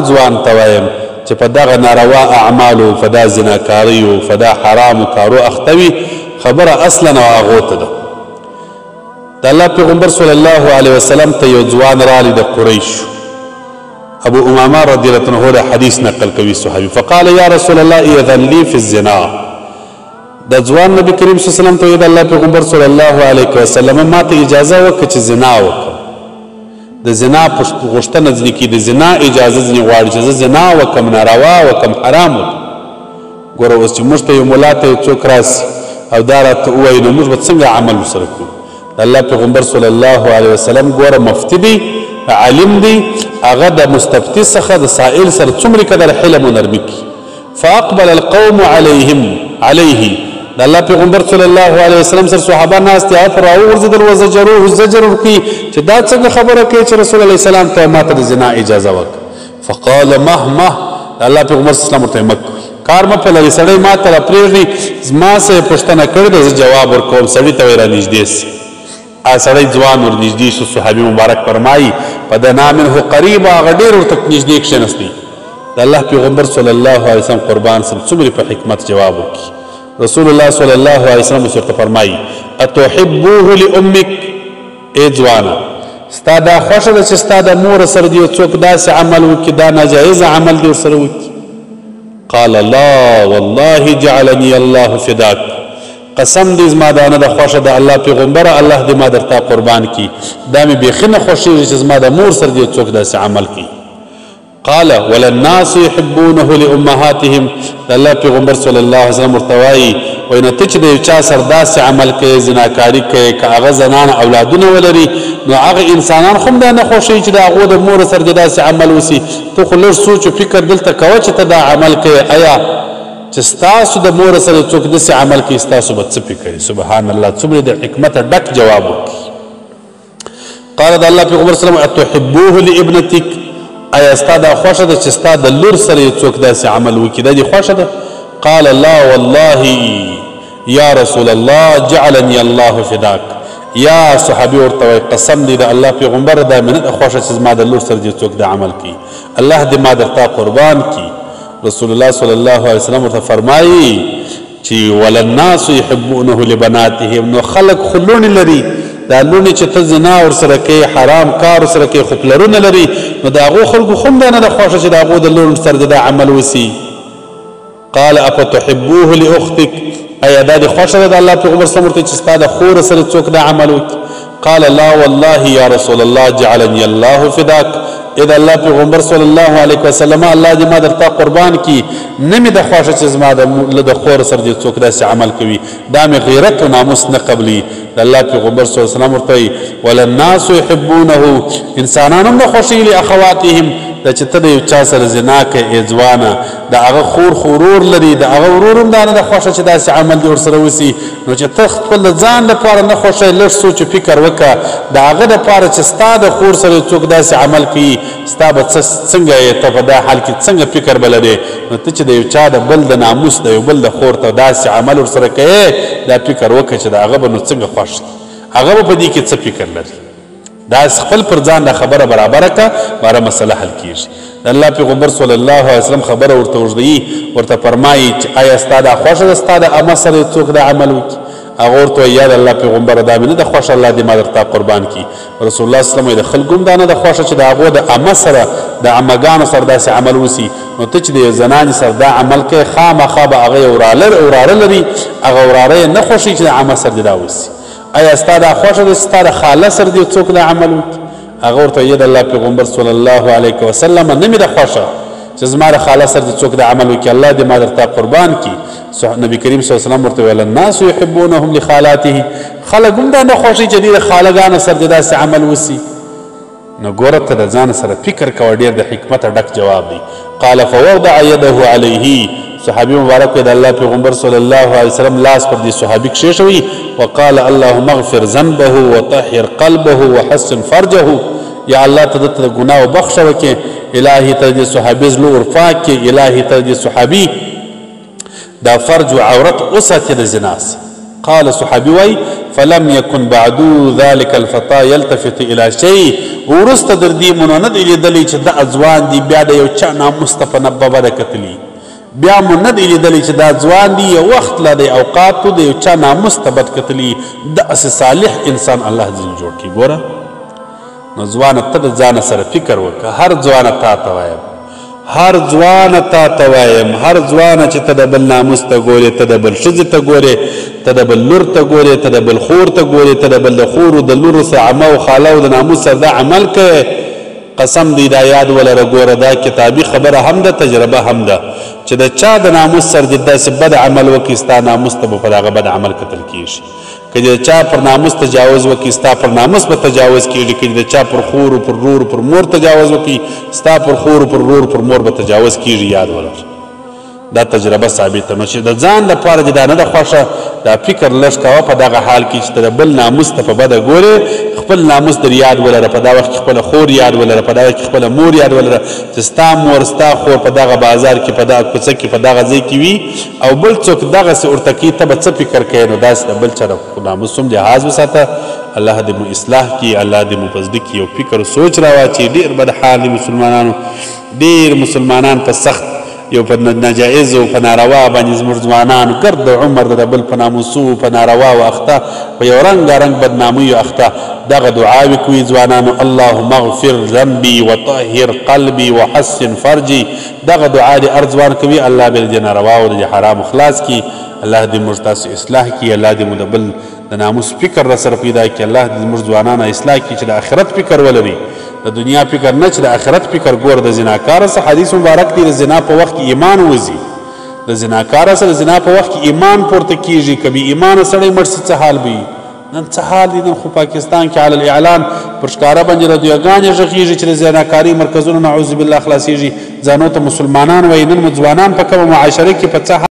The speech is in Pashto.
ځوان ته وایم چې په دغه ناروا اعمالو په دا زناکاریو په دا حرامو کارو اخته وي خبره اصلا او هغو ته ده. د الله پیغمبر صلی الله علیه وسلم ته یو ځوان رالی د قریشو، ابو امامه رضی الله عنه دا حدیث نقل کوي صحابي، فقال یا رسول الله اذن لی فی الزنا. د ځوان نبی کریم صلی الله علیه وسلم ته د الله پیغمبر صلی الله علیه وسلم ما ته اجازه وکړه چې زنا وکړم. د زنا غوښتنه ځینې کي د زنا اجازه ځینې غواړي چې زه زنا وکړم، ناروا وکړم، حرام وکړم. ګوره اوس چې موږ ته یو ملا ته یو څوک راسي او دا راته ووایي نو موږ به څنګه عمل ورسره کوو؟ د الله پیغمبر صلی الله علیه وسلم ګوره مفتی دی، عالم دی، هغه د مستفتي څخه د سائل سره څومره قدر حلم و نرمي کوي. فاقبل القوم علیه د الله پیغمبر صلی الله علیه وسلم سره صحابه ناست دي، هغه راوغورځېدل وزجروه زجر ورکوي چې دا څنګه خبره کوي چې رسول الله سلام ته ما ته د زنا اجازه وکړه. فقال مه د الله پیغمبر صلی الله علیه وسلم ورته مه کوي، کار مه پیلوي، سړی ما ته راپرېږدي، زما څه یې پوښتنه کړې ده زه جواب ورکوم. سړي ته وایي رانږدې سي، سړی ځوان ورنږدې شو. صحابي مبارک فرمایي فدنا منه قریبا، هغه ډېر ورته نږدې کښېنستی. د الله پیغمبر صلی الله علیه وسلم قربان سم څومره په حکمت جواب ورکړي. رسول الله صلی الله علیه وسلم ورته فرمایي اتحبوه لامک، ای ځوانه ستا دا خوښه ده چې ستا د مور سره دې یو څوک داسې عمل وکړي، دا ناجایزه عمل دې ورسره وکړي؟ قال لا والله جعلني الله فداک، قسم دې زما دا نه ده خوښه د الله پیغمبره، الله دې ما درته قربان کړي، دا مې بیخي نه خوښېږي چې زما د مور سره دې یو څوک داسې عمل کوي. قال وللناس يحبونه لامهاتهم، د الله پیغمبر صلی الله علیه وسلم ورته وایي وایي نو ته چې د یو چا سره داسې عمل کوې، زناکاري کوې، که هغه زنانه اولادونه ولري نو هغه انسانان خو هم دا نه خوښوي چې د هغو د مور سره دې داسې عمل وسي. ته خو لږ سوچ و فکر دلته کوه چې ته دا عمل کوې، آیا چې ستاسو د مور سره څوک داسې عمل کوي ستاسو به څه فکر؟ سبحان الله، څومره د حکمته ډک جواب وکړي. قال د الله پیغمبر صلی الله علیه وسلم اتحبوه لابنتک، آیا ستا دا خوښه ده چې ستا د لور سره یو څوک داسې عمل وکړي، دا دې خوښه ده؟ قال لا والله یا رسول الله جعلني الله فداک. یا صحابي ورته وایي قسم دی د الله پیغمبر دا مې نه ده خوښه چې زما د لور سره دې څوک دا عمل کوي، الله دې ما درته قربان کړي. رسول الله صلی الله علیه وسلم ورته فرمایي چې وللناس يحبونه لبناتهم، نو خلق خو لوڼې لري، دا لوڼې چې ته زنا ورسره کوې، حرام کار ورسره کوې، خو پلرونه لري، نو د هغو خلکو خو هم دا نه ده خوښه چې د هغو د لوڼو سره دا عمل وسي. قال افتحبوه لاختک، ایا دا دې خوښه ده د الله پیغمبر صلی الله علیه وسلم چې ستا د خور سره څوک دا عمل وکړي؟ قال لا والله یا رسول الله جعلني الله فداک، اذا الله پیغمبر صلی الله علیه وسلم الله دې ما درته قربان کی، نه مې د خوښه چې زما د خور سره دې څوک داسې عمل کوي، دا مې غیرت او ناموس نه قبلي. د الله پیغمبر صلی الله علیه وسلم ورته وللناس يحبونه، انسانان هم د خوښي لاخواتهم، دا چې ته د یو چا سره زنا کوې ای ځوانه، د هغه خور ورور لري، د هغه ورور هم دا نه ده خوښه چې داسې عمل دې ورسره وسي، نو چې ته خپل د ځان لپاره نه خوښوې، لږ سوچ و فکر وکړه د هغه دپاره چې ستا د خور سره څوک داسې عمل کوي، ستا به څنګه یې ته په دا حال کې څنګه فکر به لرې؟ نو ته چې د یو چا د بل د ناموس د یو بل د خور ته داسې عمل ورسره کوې، دا فکر وکړه چې د هغه به نو څنګه خوښ دی، هغه به په دې کې څه فکر لري. دا خپل پر ځان د خبره برابره کړه، باره مسله حل کېږي. د الله پیغمبر صلی الله علیه وسلم خبره ورته اوږدوي، ورته فرمایي چې آیا ستا دا خوښه ده ستا د عمه سره څوک دا عمل وکړي؟ هغه ورته وایي یا د الله پیغمبره دا مې نه ده خوښه، الله دې ما درته قربان کړي. رسول الله صلی الله علیه وسلم وایي د خلکو هم دا نه ده خوښه چې د هغو د عمه سره د عمهګانو سره داسې عمل وسي، نو ته چې د یو زنانې سره دا عمل کوې خامخا به هغه یو وراره لري، هغه وراره یې نه خوښوي چې د عمه سره دې دا وسي. آیا ستا دا خوښه ده چې ستا د خاله سره دې څوک دا عمل وکړي؟ هغه ورته وایي د الله پیغمبر صلی الله علیه وسلم نه مې ده خوښه چې زما د خاله سره دې څوک دا عمل وکړي، الله دې ما درته قربان کړي. نبی کریم صلی الله علیه وسلم ورته ویل الناس يحبونهم لخالاته، خلک هم دا نه خوښوي چې دې د خالګانو سره دې داسې عمل وسي. نو ګوره ته د ځان سره فکر کوه، ډېر د حکمته ډک جواب دی. قال فوضع يده عليه، صحابي مبارک د الله پیغمبر صلی الله علیه وسلم لاس پر دې صحابي کښېښوي، وقال اللهم اغفر ذنبه وطهر قلبه وحسن فرجه، یا الله ته دته د ګناه بخښه وکړې، الهي ته دې صحابي زړه ورپاک کړې، الهي ته دې صحابي دا فرج و عورت وساتي د زنا څخه. قال صحابي وایي فلم یکن بعدو ذلک الفتا یلتفت الی شیء وروسته در دې مو نه دی لیدلی چې دا ځوان دی بیا د یو چا ناموس ته په نه بده کتلي بیا مو نه دی لیدلی چې دا ځوان دی یو وخت لا د اوقاتو د یو چا ناموس ته بد کتلي داسې صالح انسان الله ځینې جوړ کړي. ګوره نو ځوانه ته د ځانه سره فکر وکړه. هر ځوانه تا ته وایم هر ځوانه تا ته وایم هر ځوانه چې ته د بل ناموس ته ګورې ته د بل ښځې ته ګورې ته د بل لور ته ګورې ته د بل خور ته ګورې ته د بل د خورو د لورو سره عمه او خاله او د ناموس سره دا عمل کوې قسم دی دا یاد ولره ګوره دا کتابي خبره هم ده تجربه هم ده چې د چا د ناموس سره د داسې بد عمل وکړي ستا ناموس ته به پر هغه بد عمل کتل کېږي. که د چا پر ناموس تجاوز وکړي ستا پر ناموس به تجاوز کېږي. که د چا پر خور پر رور پر مور تجاوز وکړي ستا پر خور پر رور پر مور به تجاوز کېږي. یاد ولره دا تجربه ثابته. نو چې د ځان لپاره چې دا نه ده خوښه دا فکر لږ کوه په دغه حال کې چې ته د بل ناموس ته په بده ګورې خپل ناموس در یاد ولره. په دا وخت کې خپله خور یاد ولره په دا وخت کې خپله مور یاد ولره چې ستا مور ستا خور په دغه بازار کې په دغه کوڅه کې په دغه ځای کې وي او بل څوک دغسې ورته کوي ته به څه فکر کوې نو داسې د بل چا د ناموس هم لحاظ وساته. الله دې مو اصلاح کړي الله دې مو په زړه کې یو فکر و سوچ راواچي. ډېر بد حال دي مسلمانانو ډېر مسلمانان په سخت یو په ناجایز او په ناروا باندې زموږ ځوانان ګرد عمر د بل په ناموسو په ناروا و اخته په یو رنګارنګ بدنامیو اخته دغه دعاوې کوي ځوانانو اللهم اغفر ذنبي وطهر قلبي وحسن فرجي. دغه دعا دې هر ځوان کوي الله به د نارواو د حرامو خلاص کړي. الله دې موږ تاسو اصلاح کړي. الله دې مو د بل د ناموس فکر را سره پیدا کړي. الله دې زموږ ځوانان اصلاح کړي چې د آخرت فکر ولري د دنیا فکر نه چې د آخرت فکر. ګور د زناکار سره حدیث مبارک دی د زنا په وخت کې ایمان وځي. د زناکار سره زنا په وخت کې ایمان پورته کیږي. کبي ایمان سړی مړ شي څه حال وي نن څه حال دي نن خو پاکستان کې علی الاعلان پر ښکاره باندې رادیوګانې غږیږي چې د زناکاري مرکزونه نعوذ بالله خلاصیږي. ځانو ته مسلمانان وایي نن مو ځوانان په کومه معاشره کې په څه